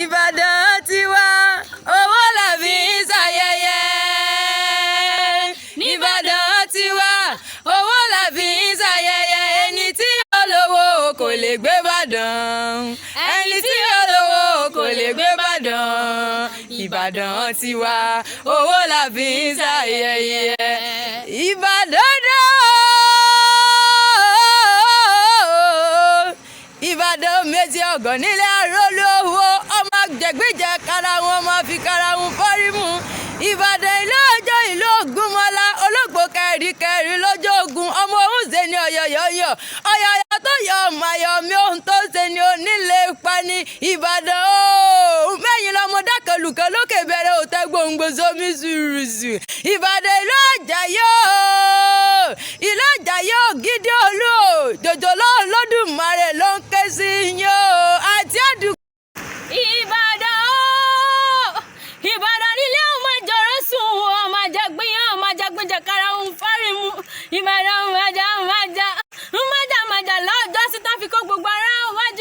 Ìbàdàn tiwa owó la fi ń ṣayẹyẹ. Ìbàdàn tiwa owó la fi ń ṣayẹyẹ. Ẹni tí ó lówó kò lè gbé Ìbàdàn. Ẹni tí ó lówó kò lè gbé Ìbàdàn. Ìbàdàn tiwa owó la fi ń ṣayẹyẹ. Ìbàdàn dá. Ìbàdàn méjì ọ̀gàn nílẹ̀ arólówó ọmọ jẹ̀gbẹ́jẹ kára wọn máa fi kára wọn fọ́rí mu. Ìbàdàn ìlú ọjọ́ ìlú Ògúnmọ́lá olóògbé kẹrìkẹrì lọ́jọ́ ogun ọmọ òun ṣe ni ọ̀yọ̀yọ̀yọ̀ ọ̀yọ̀yọ̀ tó yọ ọmọ ayọ̀mí ohun tó ṣe ni onílé pani. Ìbàdàn ooo mẹ́yìn lọ́mọ dákẹ́lùkẹ́ lókè bẹ̀rẹ̀ òtẹ́ gbòǹgbò sómi ṣùrùṣù. Ìbàdàn ìlú Àjàyí ìlú Àjàyí Ògidì olú jòjòló Olódùmarè ló ń ké sí yín o àti àdúgbò. Ìbàdàn o Ìbàdàn nílé ọmọ ìjọrọ sùn ọmọ àjàgbéyàn ọmọ àjàgbéjẹ kára òun fárí mu. Ìbàdàn májà lọ́jọ́ sí tá fi kó gbogbo ara wájú.